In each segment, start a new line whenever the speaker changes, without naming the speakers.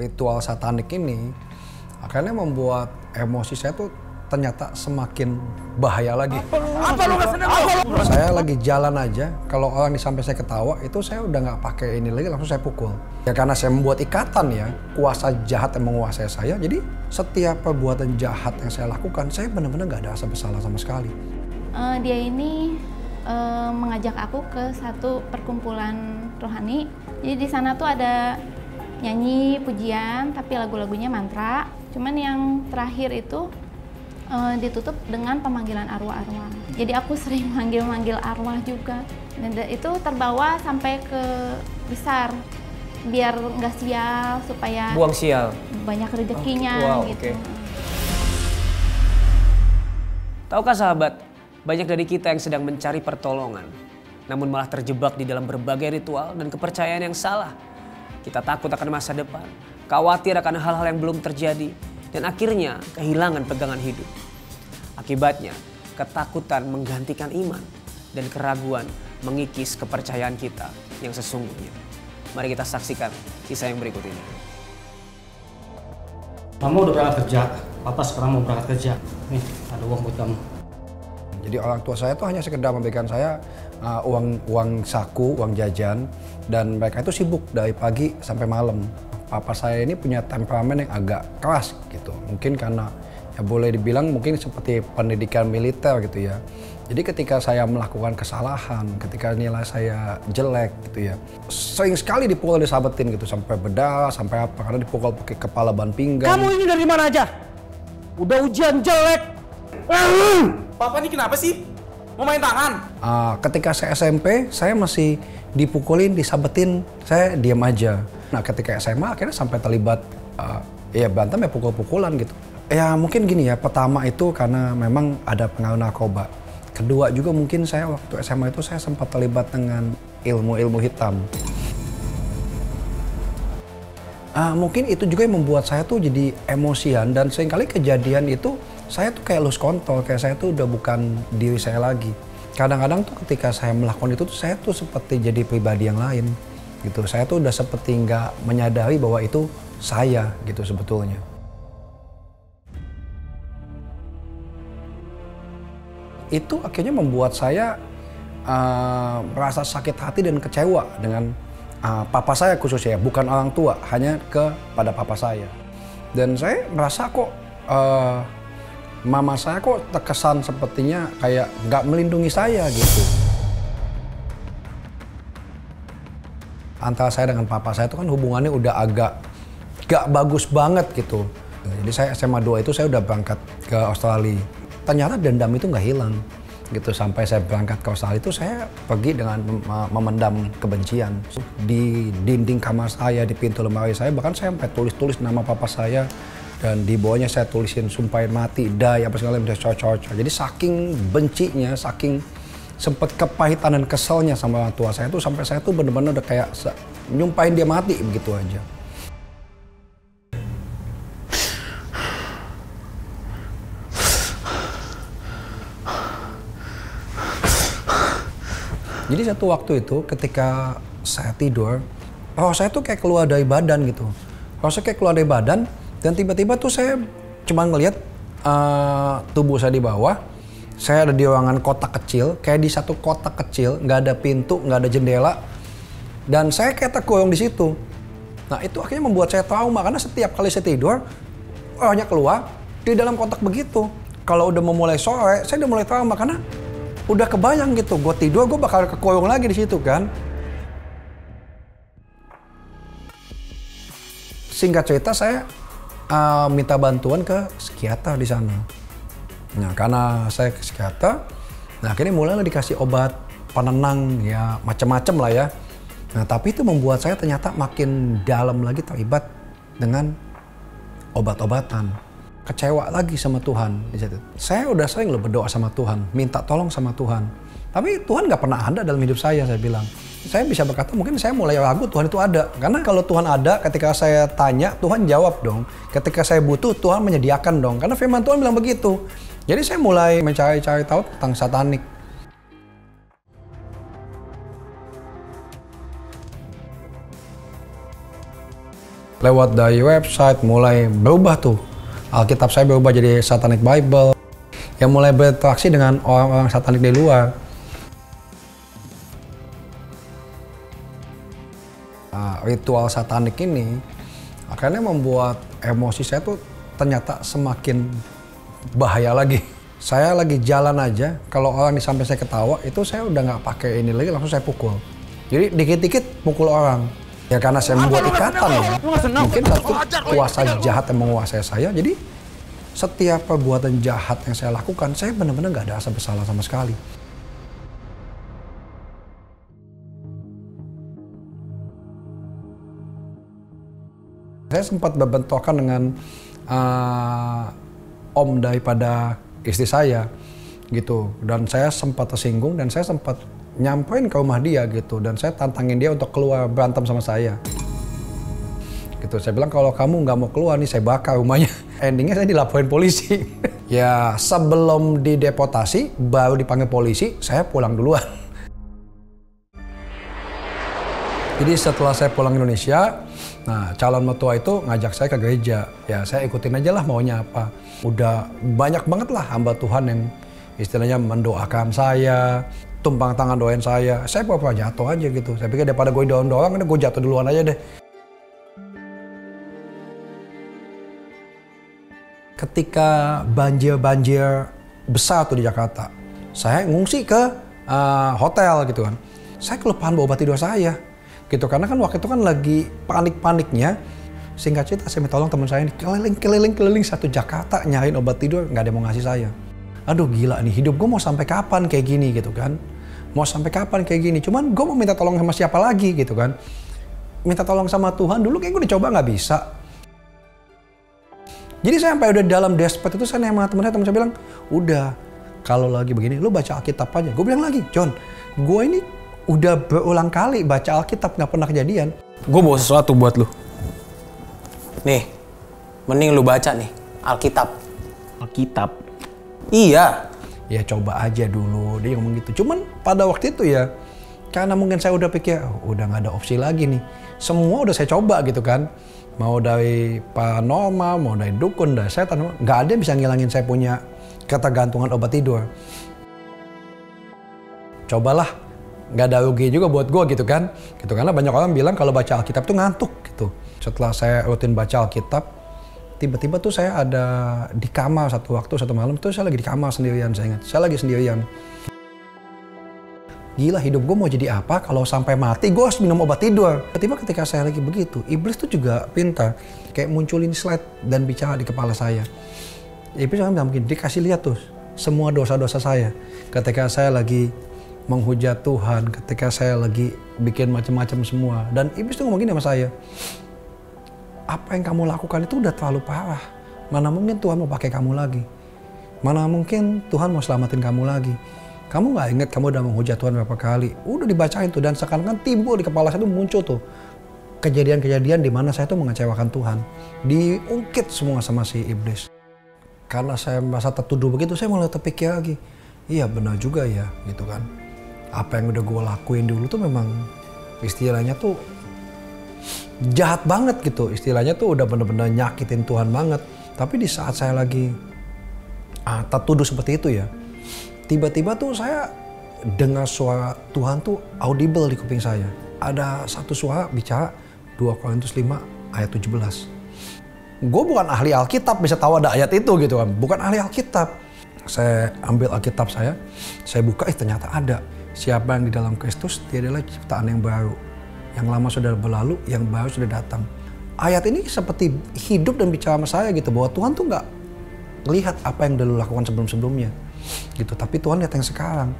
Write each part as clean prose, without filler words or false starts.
ritual satanik ini akhirnya membuat emosi saya tuh ternyata semakin bahaya lagi.
Apa lu nggak seneng?
Saya lagi jalan aja, kalau orang sampai saya ketawa, itu saya udah nggak pakai ini lagi, langsung saya pukul. Ya karena saya membuat ikatan ya, kuasa jahat yang menguasai saya, jadi setiap perbuatan jahat yang saya lakukan, saya benar-benar nggak ada rasa bersalah sama sekali.
Dia ini mengajak aku ke satu perkumpulan rohani. Jadi di sana tuh ada nyanyi, pujian, tapi lagu-lagunya mantra. Cuman yang terakhir itu ditutup dengan pemanggilan arwah-arwah. Jadi aku sering manggil-manggil arwah juga. Dan itu terbawa sampai ke besar, biar nggak sial, supaya
buang sial,
banyak rezekinya gitu. Okay.
Tahukah sahabat, banyak dari kita yang sedang mencari pertolongan, namun malah terjebak di dalam berbagai ritual dan kepercayaan yang salah. Kita takut akan masa depan, khawatir akan hal-hal yang belum terjadi, dan akhirnya kehilangan pegangan hidup. Akibatnya, ketakutan menggantikan iman dan keraguan mengikis kepercayaan kita yang sesungguhnya. Mari kita saksikan kisah yang berikut ini.
Kamu udah berangkat kerja, Papa sekarang mau berangkat kerja. Nih, ada uang buat kamu.
Jadi orang tua saya tuh hanya sekedar memberikan saya uang saku, uang jajan, dan mereka itu sibuk dari pagi sampai malam. Papa saya ini punya temperamen yang agak keras gitu. Mungkin karena ya boleh dibilang mungkin seperti pendidikan militer gitu ya. Jadi ketika saya melakukan kesalahan, ketika nilai saya jelek gitu ya, sering sekali dipukul, disabetin gitu sampai bedah, sampai apa, karena dipukul pakai kepala ban pinggang.
Kamu ini dari mana aja? Udah ujian jelek.
Papa ini kenapa sih? Mau main tangan?
Ketika saya SMP, saya masih dipukulin, disabetin, saya diam aja. Nah ketika SMA akhirnya sampai terlibat ya berantem ya pukul-pukulan gitu. Ya mungkin gini ya, pertama itu karena memang ada pengaruh narkoba. Kedua juga mungkin saya waktu SMA itu saya sempat terlibat dengan ilmu-ilmu hitam. Mungkin itu juga yang membuat saya tuh jadi emosian dan seringkali kejadian itu saya tuh kayak lose control, kayak saya tuh udah bukan diri saya lagi. Kadang-kadang tuh ketika saya melakukan itu tuh saya tuh seperti jadi pribadi yang lain. Gitu, saya tuh udah seperti nggak menyadari bahwa itu saya gitu sebetulnya. Itu akhirnya membuat saya merasa sakit hati dan kecewa dengan papa saya khususnya, bukan orang tua, hanya kepada papa saya. Dan saya merasa kok mama saya kok terkesan sepertinya kayak nggak melindungi saya gitu. Antara saya dengan papa saya itu kan hubungannya udah agak gak bagus banget gitu. Jadi saya SMA 2 itu saya udah berangkat ke Australia. Ternyata dendam itu nggak hilang gitu. Sampai saya berangkat ke Australia itu saya pergi dengan memendam kebencian. Di dinding kamar saya, di pintu lemari saya, bahkan saya sampai tulis-tulis nama papa saya. Dan di bawahnya saya tulisin sumpahin mati, die, apa segala macam, cocok. Jadi saking bencinya, saking sempet kepahitan dan keselnya sama orang tua saya tuh sampai saya tuh bener-bener udah kayak nyumpahin dia mati begitu aja. Jadi satu waktu itu ketika saya tidur, roh saya tuh kayak keluar dari badan gitu. Roh saya kayak keluar dari badan dan tiba-tiba tuh saya cuma ngelihat tubuh saya di bawah. Saya ada di ruangan kotak kecil, kayak di satu kotak kecil, nggak ada pintu, nggak ada jendela, dan saya kayak terkurung di situ. Nah itu akhirnya membuat saya trauma karena setiap kali saya tidur, rohnya keluar di dalam kotak begitu. Kalau udah mau mulai sore, saya udah mulai trauma karena udah kebayang gitu, gue tidur gue bakal kekurung lagi di situ kan. Singkat cerita saya minta bantuan ke psikiater di sana. Nah karena saya ke psikiater, nah akhirnya mulailah dikasih obat penenang ya macam-macam lah ya. Nah tapi itu membuat saya ternyata makin dalam lagi terlibat dengan obat-obatan. Kecewa lagi sama Tuhan di situ. Saya udah sering loh berdoa sama Tuhan, minta tolong sama Tuhan. Tapi Tuhan nggak pernah ada dalam hidup saya bilang. Saya bisa berkata mungkin saya mulai ragu Tuhan itu ada. Karena kalau Tuhan ada, ketika saya tanya, Tuhan jawab dong. Ketika saya butuh, Tuhan menyediakan dong. Karena firman Tuhan bilang begitu. Jadi saya mulai mencari-cari tahu tentang satanik. Lewat dari website mulai berubah tuh. Alkitab saya berubah jadi Satanic Bible. Yang mulai berinteraksi dengan orang-orang satanik di luar. Ritual satanik ini akhirnya membuat emosi saya tuh ternyata semakin bahaya lagi. Saya lagi jalan aja, kalau orang di samping saya ketawa, itu saya udah nggak pakai ini lagi, langsung saya pukul. Jadi dikit-dikit pukul orang. Ya karena saya membuat ikatan ya. Mungkin satu kuasa jahat yang menguasai saya, jadi setiap perbuatan jahat yang saya lakukan, saya benar-benar nggak ada rasa bersalah sama sekali. Saya sempat berbentrokan dengan om daripada istri saya gitu, dan saya sempat tersinggung dan saya sempat nyamperin ke rumah dia gitu, dan saya tantangin dia untuk keluar berantem sama saya gitu. Saya bilang kalau kamu nggak mau keluar nih saya bakar rumahnya. Endingnya saya dilaporin polisi. Ya sebelum dideportasi baru dipanggil polisi, saya pulang duluan. Jadi setelah saya pulang Indonesia, nah calon mertua itu ngajak saya ke gereja. Ya saya ikutin aja lah maunya apa. Udah banyak banget lah hamba Tuhan yang istilahnya mendoakan saya, tumpang tangan doain saya. Saya pura-pura jatuh aja gitu. Saya pikir daripada gue dorong-dorong, gue jatuh duluan aja deh. Ketika banjir besar tuh di Jakarta, saya ngungsi ke hotel gitu kan. Saya kelupaan bawa obat tidur saya. Gitu, karena kan waktu itu kan lagi panik-paniknya. Singkat cerita saya minta tolong teman saya ini keliling satu Jakarta nyariin obat tidur, nggak ada yang mau ngasih saya. Aduh gila nih, hidup gue mau sampai kapan kayak gini gitu kan. Mau sampai kapan kayak gini, cuman gue mau minta tolong sama siapa lagi gitu kan. Minta tolong sama Tuhan dulu kayak gue udah coba nggak bisa. Jadi saya sampai udah dalam desperate itu saya nanya sama teman saya bilang, udah kalau lagi begini lu baca Alkitab aja. Gue bilang lagi, John, gue ini udah berulang kali baca Alkitab, nggak pernah kejadian.
Gue bawa sesuatu buat lu. Nih, mending lu baca nih, Alkitab.
Alkitab.
Iya.
Ya coba aja dulu, dia ngomong gitu. Cuman pada waktu itu ya, karena mungkin saya udah pikir, udah nggak ada opsi lagi nih. Semua udah saya coba gitu kan. Mau dari paranormal, mau dari dukun, dari setan, nggak ada yang bisa ngilangin saya punya ketergantungan obat tidur. Cobalah. Nggak ada rugi juga buat gue gitu kan. Gitu, karena banyak orang bilang kalau baca Alkitab tuh ngantuk gitu. Setelah saya rutin baca Alkitab, tiba-tiba tuh saya ada di kamar satu waktu, satu malam tuh saya lagi di kamar sendirian, saya ingat. Saya lagi sendirian. Gila hidup gue mau jadi apa kalau sampai mati gue harus minum obat tidur. Tiba-tiba ketika saya lagi begitu, iblis tuh juga pintar. Kayak munculin slide dan bicara di kepala saya. Iblis kan mungkin dikasih lihat tuh semua dosa-dosa saya. Ketika saya lagi menghujat Tuhan, ketika saya lagi bikin macam-macam semua, dan iblis tuh ngomong gini sama saya, apa yang kamu lakukan itu udah terlalu parah. Mana mungkin Tuhan mau pakai kamu lagi, mana mungkin Tuhan mau selamatin kamu lagi. Kamu nggak ingat kamu udah menghujat Tuhan berapa kali? Udah dibacain tuh, dan sekarang kan timbul di kepala saya tuh muncul tuh kejadian-kejadian di mana saya tuh mengecewakan Tuhan, diungkit semua sama si iblis. Karena saya merasa tertuduh begitu, saya mulai terpikir lagi, iya benar juga ya gitu kan. Apa yang udah gue lakuin dulu tuh memang istilahnya tuh jahat banget gitu. Istilahnya tuh udah bener-bener nyakitin Tuhan banget. Tapi di saat saya lagi tertuduh seperti itu ya, tiba-tiba tuh saya dengar suara Tuhan tuh audible di kuping saya. Ada satu suara bicara 2 Korintus 5 ayat 17. Gue bukan ahli Alkitab bisa tahu ada ayat itu gitu kan. Bukan ahli Alkitab. Saya ambil Alkitab saya buka, ternyata ada. Siapa yang di dalam Kristus, dia adalah ciptaan yang baru. Yang lama sudah berlalu, yang baru sudah datang. Ayat ini seperti hidup dan bicara sama saya gitu, bahwa Tuhan tuh nggak lihat apa yang dulu lakukan sebelum-sebelumnya gitu, tapi Tuhan lihat yang sekarang.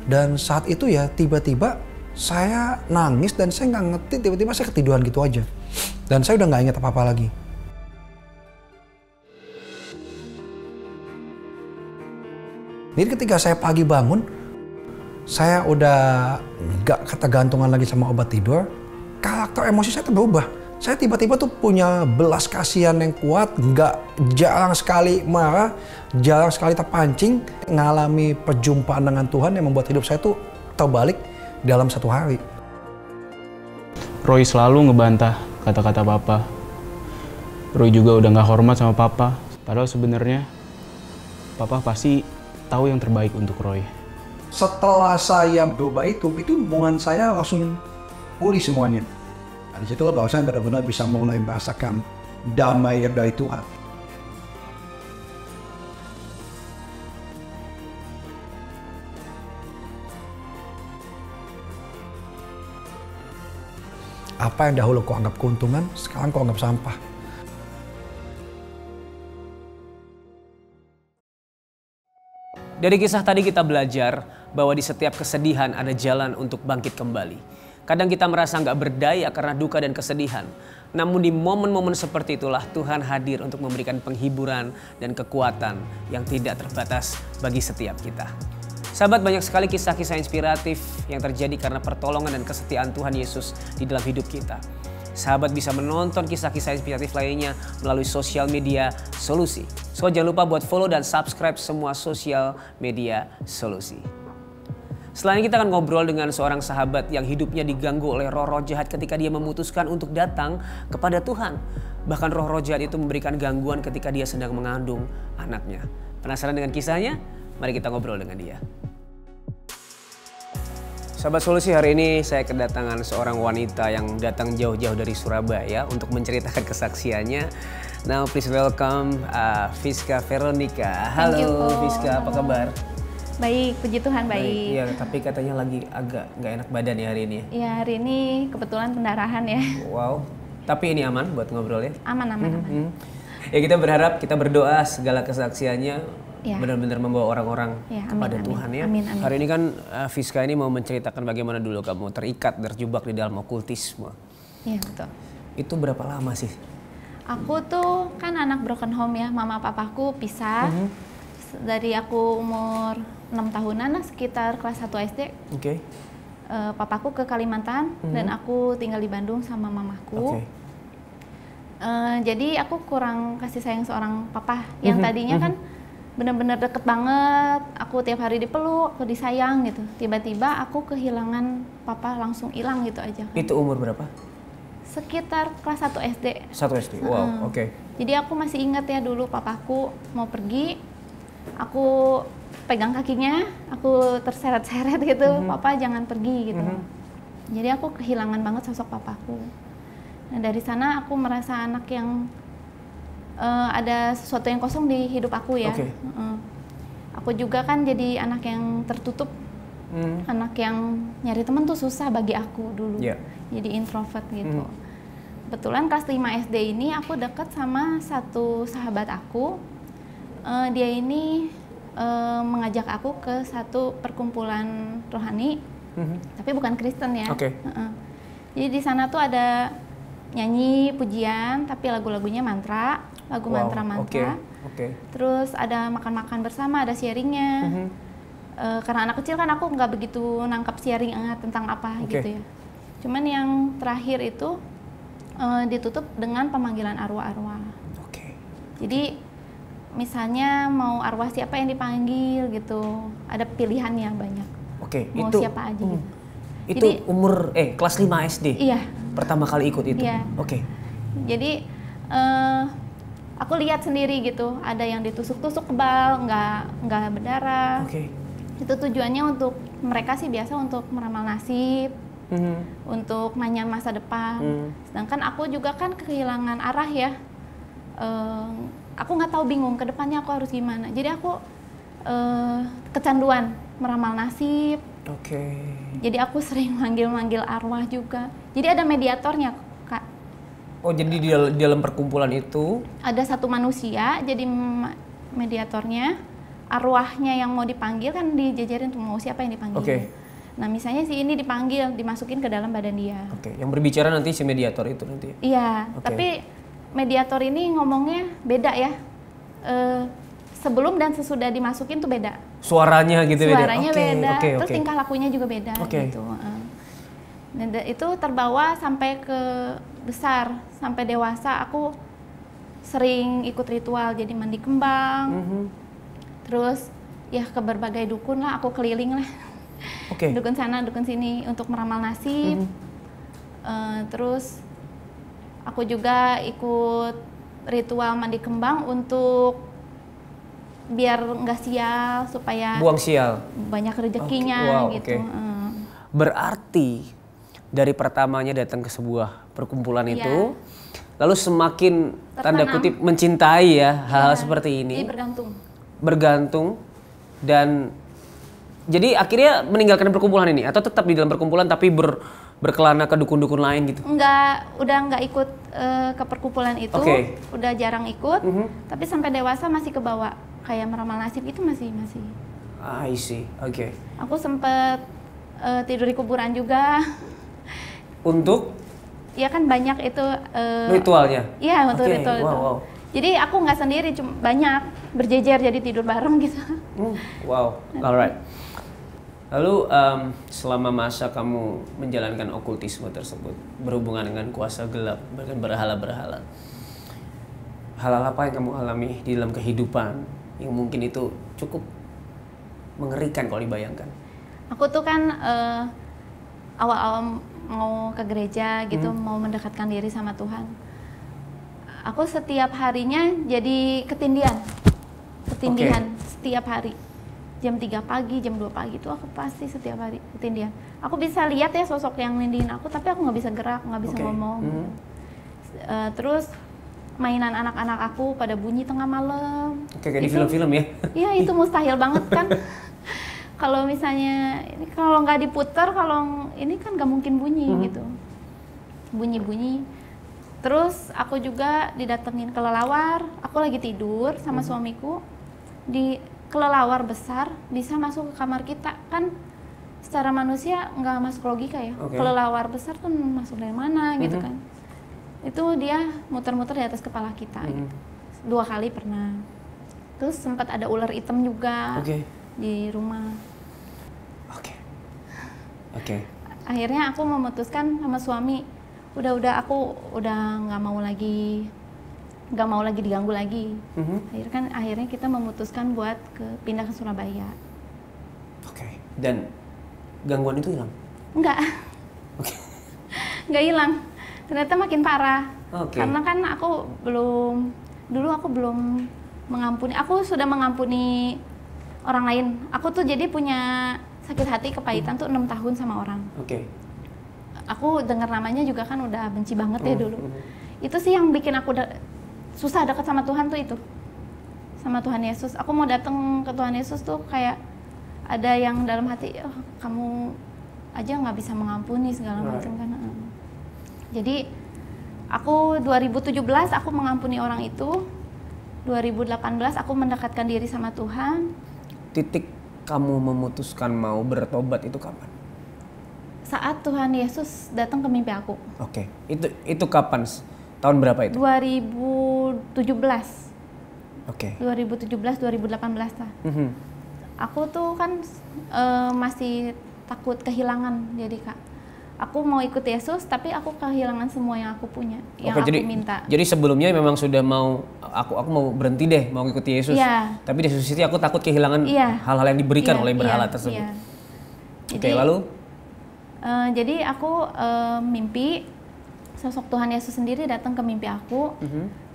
Dan saat itu ya tiba-tiba saya nangis dan saya nggak ngerti, tiba-tiba saya ketiduran gitu aja. Dan saya udah nggak ingat apa-apa lagi. Jadi ketika saya pagi bangun, saya udah gak ketergantungan lagi sama obat tidur. Karakter emosi saya berubah. Saya tiba-tiba tuh punya belas kasihan yang kuat, jarang sekali marah, jarang sekali terpancing, ngalami perjumpaan dengan Tuhan yang membuat hidup saya tuh terbalik dalam 1 hari.
Roy selalu ngebantah kata-kata Papa.
Roy juga udah nggak hormat sama papa. Padahal sebenarnya papa pasti tahu yang terbaik untuk Roy.
Setelah saya berubah itu hubungan saya langsung pulih semuanya. Dan disitulah bahwa saya benar-benar bisa mulai merasakan damai dari Tuhan. Apa yang dahulu kau anggap keuntungan, sekarang kau anggap sampah.
Dari kisah tadi kita belajar bahwa di setiap kesedihan ada jalan untuk bangkit kembali. Kadang kita merasa nggak berdaya karena duka dan kesedihan. Namun di momen-momen seperti itulah Tuhan hadir untuk memberikan penghiburan dan kekuatan yang tidak terbatas bagi setiap kita. Sahabat, banyak sekali kisah-kisah inspiratif yang terjadi karena pertolongan dan kesetiaan Tuhan Yesus di dalam hidup kita. Sahabat bisa menonton kisah-kisah inspiratif lainnya melalui sosial media Solusi. So jangan lupa buat follow dan subscribe semua sosial media Solusi. Selanjutnya kita akan ngobrol dengan seorang sahabat yang hidupnya diganggu oleh roh-roh jahat ketika dia memutuskan untuk datang kepada Tuhan. Bahkan roh-roh jahat itu memberikan gangguan ketika dia sedang mengandung anaknya. Penasaran dengan kisahnya? Mari kita ngobrol dengan dia. Sahabat Solusi, hari ini saya kedatangan seorang wanita yang datang jauh-jauh dari Surabaya untuk menceritakan kesaksiannya. Now please welcome Fiska Veronica. Halo Fiska, apa kabar?
Baik, puji Tuhan baik.
Iya, tapi katanya lagi agak nggak enak badan ya hari ini.
Ya hari ini kebetulan pendarahan ya.
Wow, tapi ini aman buat ngobrol ya?
Aman.
Ya kita berharap, kita berdoa segala kesaksiannya
Ya.
benar-benar membawa orang-orang
Ya,
kepada
amin.
Tuhan ya.
Amin.
Hari ini kan Fiska ini mau menceritakan bagaimana dulu kamu terikat, terjebak di dalam okultisme.
Iya betul.
Itu berapa lama sih?
Aku tuh kan anak broken home ya, mama papaku pisah. Dari aku umur 6 tahunan lah, sekitar kelas 1 SD.
Oke.
Papaku ke Kalimantan dan aku tinggal di Bandung sama mamaku.
Oke.
Jadi aku kurang kasih sayang seorang papa yang tadinya kan benar-benar deket banget, aku tiap hari dipeluk, aku disayang gitu. Tiba-tiba aku kehilangan papa, langsung hilang gitu aja kan.
Itu umur berapa?
Sekitar kelas 1 SD.
1 SD, wow, oke.
Jadi aku masih ingat ya dulu papaku mau pergi, aku pegang kakinya, aku terseret-seret gitu, papa jangan pergi gitu. Jadi aku kehilangan banget sosok papaku. Nah dari sana aku merasa anak yang ada sesuatu yang kosong di hidup aku ya.
Oke.
Aku juga kan jadi anak yang tertutup, anak yang nyari teman tuh susah bagi aku dulu.
Yeah.
Jadi introvert gitu. Kebetulan kelas 5 SD ini aku dekat sama satu sahabat aku. Dia ini mengajak aku ke satu perkumpulan rohani, tapi bukan Kristen ya.
Oke.
Jadi di sana tuh ada nyanyi pujian, tapi lagu-lagunya mantra, lagu mantra-mantra.
Oke.
Terus ada makan-makan bersama, ada sharingnya. Karena anak kecil kan aku nggak begitu nangkap sharing tentang apa gitu ya. Cuman yang terakhir itu ditutup dengan pemanggilan arwah-arwah.
Oke.
Jadi misalnya mau arwah siapa yang dipanggil gitu, ada pilihannya banyak.
Oke,
Mau
itu
siapa aja gitu.
Itu
Jadi,
umur kelas 5 SD.
Iya.
Pertama kali ikut itu.
Iya.
Oke.
Jadi aku lihat sendiri gitu, ada yang ditusuk-tusuk kebal, nggak berdarah.
Oke.
Itu tujuannya untuk mereka sih biasa untuk meramal nasib, untuk nanya masa depan. Sedangkan aku juga kan kehilangan arah ya. Aku nggak tahu, bingung ke depannya aku harus gimana. Jadi aku kecanduan meramal nasib.
Oke.
Jadi aku sering manggil-manggil arwah juga. Jadi ada mediatornya, Kak.
Oh, jadi di dalam perkumpulan itu
Ada satu manusia jadi mediatornya. Arwahnya yang mau dipanggil kan dijajarin tuh mau siapa yang dipanggil.
Oke.
Nah, misalnya si ini dipanggil, dimasukin ke dalam badan dia.
Oke, yang berbicara nanti si mediator itu nanti.
Iya,
Oke.
tapi mediator ini ngomongnya beda ya. Sebelum dan sesudah dimasukin tuh beda.
Suaranya gitu
Suaranya
beda.
beda,
Oke,
terus
oke.
tingkah lakunya juga beda
Oke.
gitu. Dan itu terbawa sampai ke besar, sampai dewasa aku sering ikut ritual, jadi mandi kembang. Terus ya ke berbagai dukun lah, aku keliling lah.
Oke.
Dukun sana, dukun sini untuk meramal nasib. Terus aku juga ikut ritual mandi kembang untuk biar nggak sial, supaya
Buang sial.
banyak rezekinya
Oke, wow,
gitu.
oke. Berarti dari pertamanya datang ke sebuah perkumpulan
Iya.
itu, lalu semakin tanda
Tertanam.
kutip mencintai ya hal-hal
Iya,
seperti
jadi
ini,
bergantung.
dan jadi akhirnya meninggalkan perkumpulan ini atau tetap di dalam perkumpulan tapi berkelana ke dukun-dukun lain gitu.
Udah nggak ikut ke perkumpulan itu,
Oke.
udah jarang ikut, tapi sampai dewasa masih kebawa kayak meramal nasib itu masih.
I see, oke.
Aku sempet tidur di kuburan juga.
Untuk
Ya kan banyak itu.
ritualnya?
Iya, untuk
Oke,
ritual itu.
wow.
Jadi aku nggak sendiri, cuma banyak berjejer jadi tidur bareng gitu.
Wow, alright. Lalu selama masa kamu menjalankan okultisme tersebut, berhubungan dengan kuasa gelap, bahkan berhala-berhala, hal-hal apa yang kamu alami di dalam kehidupan yang mungkin itu cukup mengerikan kalau dibayangkan?
Aku tuh kan awal-awal mau ke gereja gitu, mau mendekatkan diri sama Tuhan. Aku setiap harinya jadi ketindihan setiap hari. Jam 3 pagi, jam 2 pagi itu aku pasti setiap hari ketindihan. Aku bisa lihat ya sosok yang nindihin aku, tapi aku nggak bisa gerak, nggak bisa ngomong. Terus mainan anak-anak aku pada bunyi tengah malam.
Kayak di film-film ya?
Iya, itu mustahil banget kan. Kalau misalnya ini kalau nggak diputar, kalau ini kan nggak mungkin bunyi gitu. Bunyi-bunyi. Terus aku juga didatengin kelelawar. Aku lagi tidur sama suamiku, di kelelawar besar bisa masuk ke kamar kita. Kan secara manusia nggak masuk logika ya. Kelelawar besar tuh masuk dari mana gitu kan. Itu dia muter-muter di atas kepala kita. Gitu. 2 kali pernah. Terus sempat ada ular hitam juga di rumah.
Oke.
Akhirnya aku memutuskan sama suami, udah aku udah nggak mau lagi diganggu lagi. Akhirnya kita memutuskan buat pindah ke Surabaya.
Oke. Dan gangguan itu hilang?
Enggak. Nggak hilang. Ternyata makin parah. Karena kan dulu aku belum mengampuni. Aku sudah mengampuni orang lain. Aku tuh jadi punya sakit hati kepahitan tuh 6 tahun sama orang. Aku dengar namanya juga kan udah benci banget ya dulu. Itu sih yang bikin aku susah dekat sama Tuhan tuh itu. Sama Tuhan Yesus. Aku mau datang ke Tuhan Yesus tuh kayak ada yang dalam hati, oh, kamu aja nggak bisa mengampuni segala macam kan. Jadi aku 2017 aku mengampuni orang itu. 2018 aku mendekatkan diri sama Tuhan.
Titik kamu memutuskan mau bertobat itu kapan?
Saat Tuhan Yesus datang ke mimpi aku.
Itu kapan? Tahun berapa itu?
2017. 2018 lah. Aku tuh kan masih takut kehilangan, jadi Kak. Aku mau ikut Yesus, tapi aku kehilangan semua yang aku punya, yang aku minta.
Jadi sebelumnya memang sudah mau, aku mau berhenti deh, mau ikuti Yesus. Tapi di sisi aku takut kehilangan hal-hal yang diberikan oleh berhala tersebut. Lalu?
Jadi aku mimpi sosok Tuhan Yesus sendiri datang ke mimpi aku.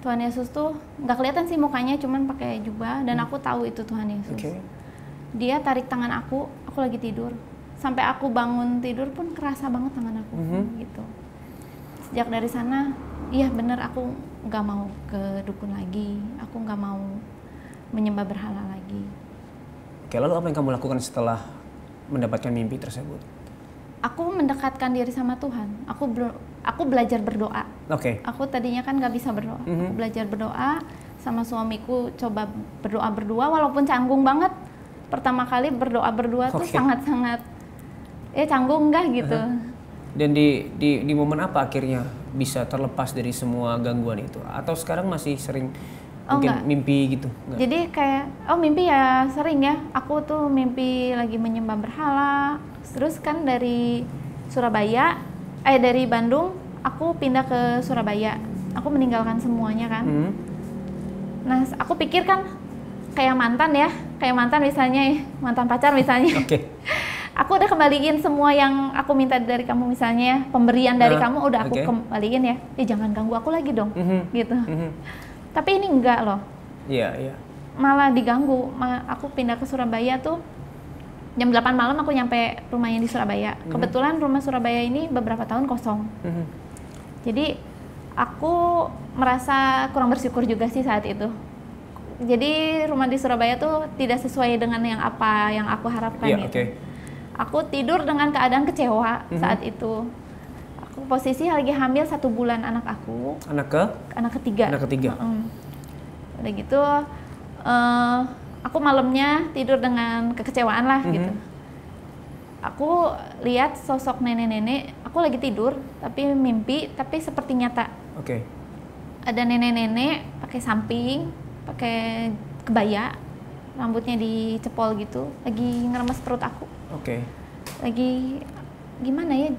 Tuhan Yesus tuh nggak kelihatan sih mukanya, cuman pakai jubah, dan aku tahu itu Tuhan Yesus. Dia tarik tangan aku lagi tidur. Sampai aku bangun tidur pun kerasa banget tangan aku gitu. Sejak dari sana, iya bener aku nggak mau ke dukun lagi, aku nggak mau menyembah berhala lagi.
Lalu apa yang kamu lakukan setelah mendapatkan mimpi tersebut?
Aku mendekatkan diri sama Tuhan. Aku belajar berdoa. Aku tadinya kan nggak bisa berdoa. Aku belajar berdoa sama suamiku, coba berdoa berdua, walaupun canggung banget. Pertama kali berdoa berdua tuh sangat-sangat canggung nggak gitu.
Dan di momen apa akhirnya bisa terlepas dari semua gangguan itu? Atau sekarang masih sering mungkin
enggak.
Mimpi gitu? Enggak?
Jadi kayak mimpi ya sering ya. Aku tuh mimpi lagi menyembah berhala. Terus kan dari Bandung aku pindah ke Surabaya. Aku meninggalkan semuanya kan. Nah aku pikir kan kayak mantan misalnya, mantan pacar misalnya. Aku udah kembaliin semua yang aku minta dari kamu, misalnya pemberian dari kamu udah aku kembaliin ya. Jangan ganggu aku lagi dong, gitu. Tapi ini enggak loh.
Iya.
Malah diganggu. Aku pindah ke Surabaya tuh jam 8 malam aku nyampe rumahnya di Surabaya. Kebetulan rumah Surabaya ini beberapa tahun kosong. Jadi aku merasa kurang bersyukur juga sih saat itu. Jadi rumah di Surabaya tuh tidak sesuai dengan yang apa yang aku harapkan gitu. Aku tidur dengan keadaan kecewa saat itu. Aku posisi lagi hamil 1 bulan anak aku. Anak ketiga. Udah gitu, aku malamnya tidur dengan kekecewaan lah gitu. Aku lihat sosok nenek-nenek. Aku lagi tidur, tapi mimpi, tapi seperti nyata. Ada nenek-nenek pakai samping, pakai kebaya, rambutnya dicepol gitu, lagi ngeremes perut aku. Lagi gimana ya?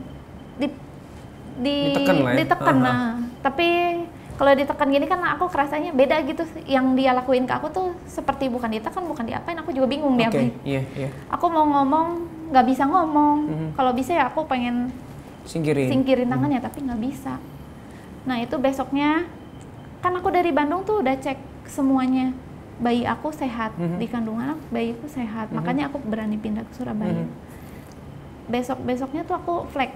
Ditekan lah ya.
Ditekan. Nah, tapi kalau ditekan gini kan aku kerasanya beda gitu. Yang dia lakuin ke aku tuh seperti bukan ditekan, bukan diapain. Aku juga bingung diapain. Aku mau ngomong, nggak bisa ngomong. Kalau bisa ya aku pengen singkirin tangannya, tapi nggak bisa. Nah itu besoknya, kan aku dari Bandung tuh udah cek semuanya. Bayi aku sehat, di kandungan bayiku sehat. Makanya aku berani pindah ke Surabaya. Besoknya tuh aku flek.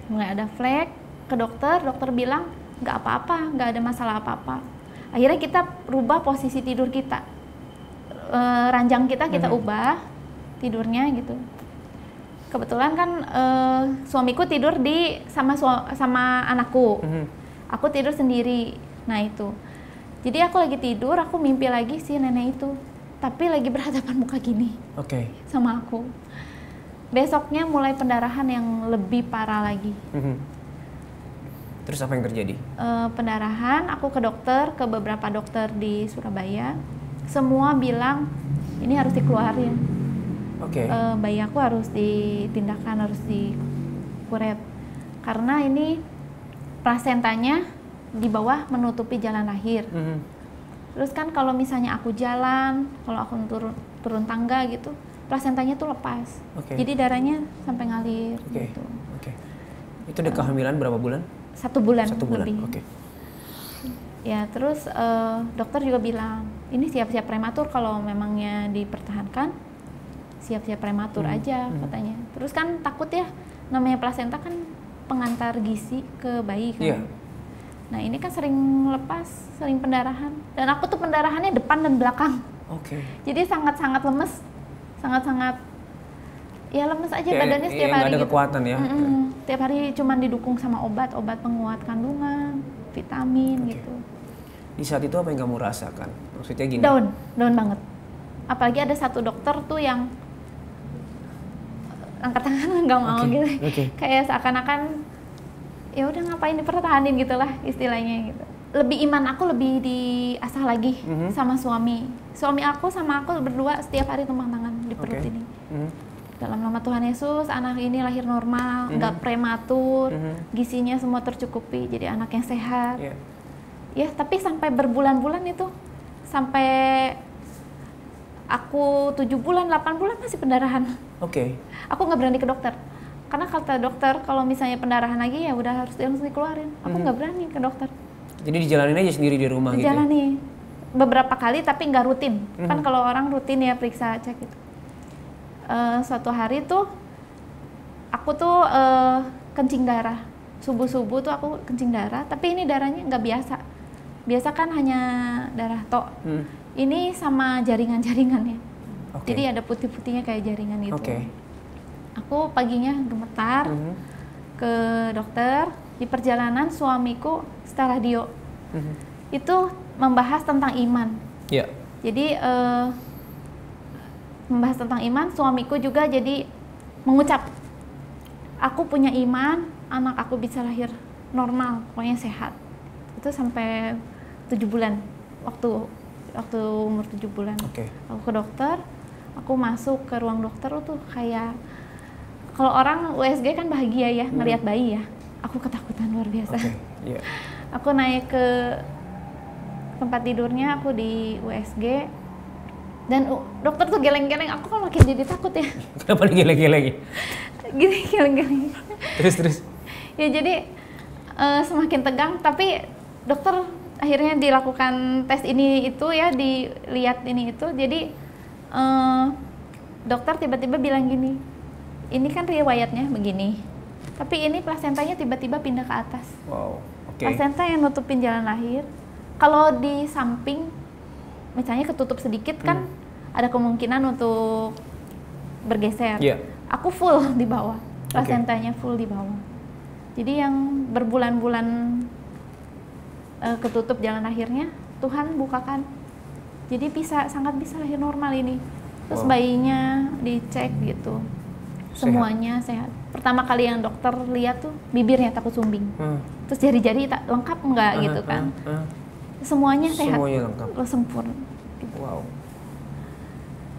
Mulai ada flek, ke dokter bilang nggak apa-apa, nggak ada masalah apa-apa. Akhirnya kita rubah posisi tidur kita, ranjang kita ubah tidurnya gitu. Kebetulan kan suamiku tidur sama anakku, aku tidur sendiri. Nah itu, jadi aku lagi tidur, aku mimpi lagi si nenek itu, tapi lagi berhadapan muka gini sama aku. Besoknya mulai pendarahan yang lebih parah lagi.
Terus apa yang terjadi?
Pendarahan, aku ke dokter, ke beberapa dokter di Surabaya. Semua bilang ini harus dikeluarin. Bayi aku harus dipindahkan, harus dikuret. Karena ini plasentanya di bawah menutupi jalan lahir. Terus kan kalau misalnya aku jalan, kalau aku turun tangga gitu, plasentanya tuh lepas. Jadi darahnya sampai ngalir gitu.
Itu udah kehamilan berapa bulan?
1 bulan.
Lebih.
Ya terus dokter juga bilang ini siap-siap prematur, kalau memangnya dipertahankan siap-siap prematur aja katanya. Terus kan takut ya, namanya plasenta kan pengantar gizi ke bayi kan. Nah ini kan sering lepas, sering pendarahan, dan aku tuh pendarahannya depan dan belakang. Jadi sangat-sangat lemes, sangat-sangat ya lemes aja badannya setiap hari.
Ada kekuatan ya.
Tiap hari cuman didukung sama obat penguat kandungan, vitamin gitu.
Di saat itu apa yang kamu rasakan? Maksudnya gini?
Down banget. Apalagi ada satu dokter tuh yang angkat tangan nggak mau gitu. Kayak seakan-akan ya udah ngapain dipertahanin gitulah istilahnya gitu. Lebih iman aku lebih diasah lagi sama suami aku sama aku berdua setiap hari tumpang tangan di perut ini. Dalam nama Tuhan Yesus, anak ini lahir normal, nggak prematur, gizinya semua tercukupi, jadi anak yang sehat. Ya, tapi sampai berbulan-bulan itu, sampai aku 7 bulan, 8 bulan masih pendarahan. Aku nggak berani ke dokter, karena kata dokter kalau misalnya pendarahan lagi ya udah harus langsung dikeluarin. Aku nggak berani ke dokter.
Jadi dijalanin aja sendiri di rumah gitu?
Dijalani beberapa kali, tapi nggak rutin. Kan kalau orang rutin ya periksa, cek gitu. Suatu hari tuh aku tuh kencing darah, subuh-subuh tuh aku kencing darah, tapi ini darahnya nggak biasa kan hanya darah tok. Ini sama jaringan-jaringannya, jadi ada putih-putihnya kayak jaringan gitu. Aku paginya gemetar ke dokter. Di perjalanan suamiku setel radio, itu membahas tentang iman. Jadi membahas tentang iman, suamiku juga jadi mengucap, aku punya iman, anak aku bisa lahir normal, pokoknya sehat. Itu sampai 7 bulan, waktu umur 7 bulan. Aku ke dokter, aku masuk ke ruang dokter tuh kayak, kalau orang USG kan bahagia ya, ngelihat bayi ya. Aku ketakutan luar biasa. Aku naik ke tempat tidurnya, aku di USG, dan dokter tuh geleng-geleng, aku kan makin jadi takut ya.
Kenapa digeleng-geleng?
Gini geleng-geleng.
Terus?
Ya jadi semakin tegang, tapi dokter akhirnya dilakukan tes ini itu ya, dilihat ini itu. Jadi dokter tiba-tiba bilang gini, ini kan riwayatnya begini, tapi ini plasentanya tiba-tiba pindah ke atas.
Wow, oke.
Plasenta yang nutupin jalan lahir. Kalau di samping, misalnya ketutup sedikit kan ada kemungkinan untuk bergeser.
Iya.
Aku full di bawah, plasentanya full di bawah. Jadi yang berbulan-bulan ketutup jalan lahirnya, Tuhan bukakan. Jadi sangat bisa lahir normal ini. Terus bayinya dicek gitu, semuanya sehat. Pertama kali yang dokter lihat tuh bibirnya takut sumbing. Terus jari-jari tak lengkap enggak gitu kan. Semuanya sehat.
Semuanya lengkap.
Sempurna. Gitu.
Wow.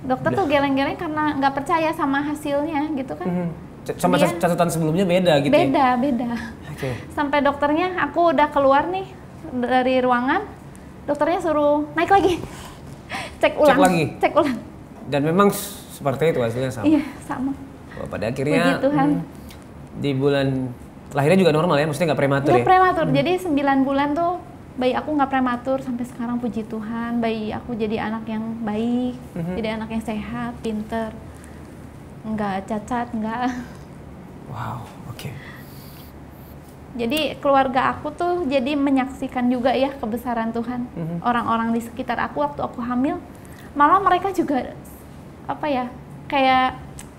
Dokter tuh geleng-geleng karena nggak percaya sama hasilnya gitu kan.
Sama catatan sebelumnya beda gitu
beda.
Oke.
Sampai dokternya, aku udah keluar nih dari ruangan, dokternya suruh naik lagi. Cek ulang. Dan memang seperti itu hasilnya sama. Iya, sama.
Wah, pada akhirnya
puji Tuhan.
Di bulan lahirnya juga normal ya, maksudnya nggak prematur ya?
Nggak prematur, jadi 9 bulan tuh bayi aku nggak prematur. Sampai sekarang puji Tuhan, bayi aku jadi anak yang baik, jadi anak yang sehat, pinter, nggak cacat, nggak.
Wow, oke.
Jadi keluarga aku tuh jadi menyaksikan juga ya kebesaran Tuhan. Orang-orang di sekitar aku waktu aku hamil, malah mereka juga apa ya, kayak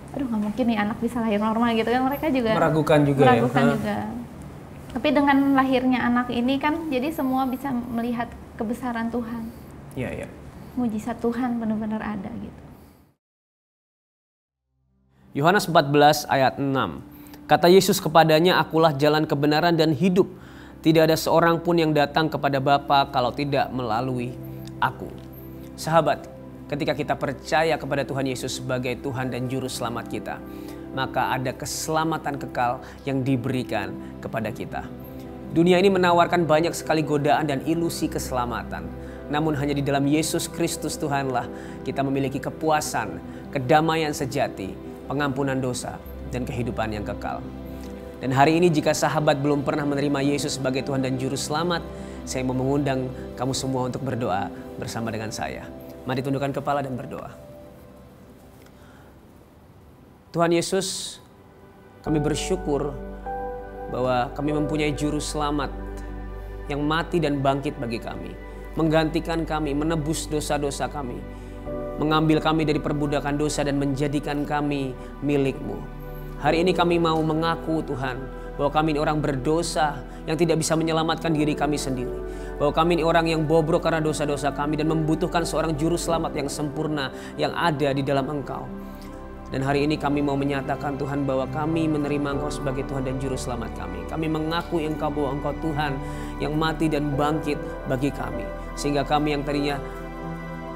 aduh nggak mungkin nih anak bisa lahir normal gitu kan. Mereka juga
meragukan juga
juga. Tapi dengan lahirnya anak ini kan jadi semua bisa melihat kebesaran Tuhan.
Iya.
Mujizat Tuhan benar-benar ada gitu.
Yohanes 14 ayat 6. Kata Yesus kepadanya, akulah jalan kebenaran dan hidup. Tidak ada seorang pun yang datang kepada Bapa kalau tidak melalui aku. Sahabat, ketika kita percaya kepada Tuhan Yesus sebagai Tuhan dan Juru Selamat kita, maka ada keselamatan kekal yang diberikan kepada kita. Dunia ini menawarkan banyak sekali godaan dan ilusi keselamatan. Namun hanya di dalam Yesus Kristus Tuhanlah kita memiliki kepuasan, kedamaian sejati, pengampunan dosa, dan kehidupan yang kekal. Dan hari ini jika sahabat belum pernah menerima Yesus sebagai Tuhan dan Juru Selamat, saya mau mengundang kamu semua untuk berdoa bersama dengan saya. Mari tundukkan kepala dan berdoa. Tuhan Yesus, kami bersyukur bahwa kami mempunyai Juru Selamat yang mati dan bangkit bagi kami, menggantikan kami, menebus dosa-dosa kami, mengambil kami dari perbudakan dosa dan menjadikan kami milik-Mu. Hari ini kami mau mengaku Tuhan bahwa kami ini orang berdosa yang tidak bisa menyelamatkan diri kami sendiri. Bahwa kami ini orang yang bobrok karena dosa-dosa kami dan membutuhkan seorang juru selamat yang sempurna yang ada di dalam Engkau. Dan hari ini kami mau menyatakan Tuhan bahwa kami menerima Engkau sebagai Tuhan dan Juru Selamat kami. Kami mengakui Engkau bahwa Engkau Tuhan yang mati dan bangkit bagi kami. Sehingga kami yang tadinya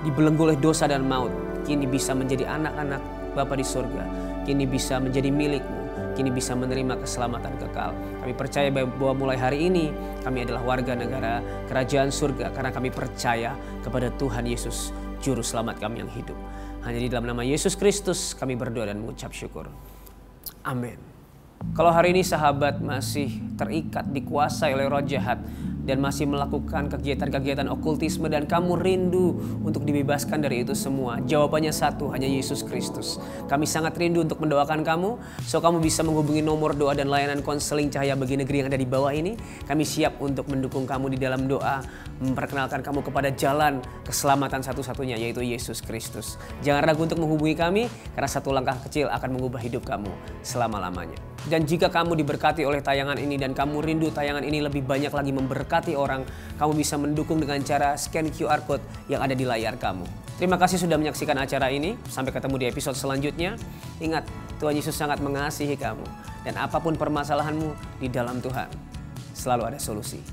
dibelenggu oleh dosa dan maut, kini bisa menjadi anak-anak Bapa di surga. Kini bisa menjadi milik-Mu. Kini bisa menerima keselamatan kekal. Kami percaya bahwa mulai hari ini kami adalah warga negara kerajaan surga. Karena kami percaya kepada Tuhan Yesus, Juru Selamat kami yang hidup. Hanya di dalam nama Yesus Kristus kami berdoa dan mengucap syukur. Amin. Kalau hari ini sahabat masih terikat, dikuasai oleh roh jahat, dan masih melakukan kegiatan-kegiatan okultisme dan kamu rindu untuk dibebaskan dari itu semua, jawabannya satu, hanya Yesus Kristus. Kami sangat rindu untuk mendoakan kamu, so kamu bisa menghubungi nomor doa dan layanan konseling Cahaya Bagi Negeri yang ada di bawah ini. Kami siap untuk mendukung kamu di dalam doa, memperkenalkan kamu kepada jalan keselamatan satu-satunya, yaitu Yesus Kristus. Jangan ragu untuk menghubungi kami, karena satu langkah kecil akan mengubah hidup kamu selama-lamanya. Dan jika kamu diberkati oleh tayangan ini dan kamu rindu tayangan ini lebih banyak lagi memberkati orang, kamu bisa mendukung dengan cara scan QR Code yang ada di layar kamu. Terima kasih sudah menyaksikan acara ini. Sampai ketemu di episode selanjutnya. Ingat, Tuhan Yesus sangat mengasihi kamu. Dan apapun permasalahanmu, di dalam Tuhan selalu ada solusi.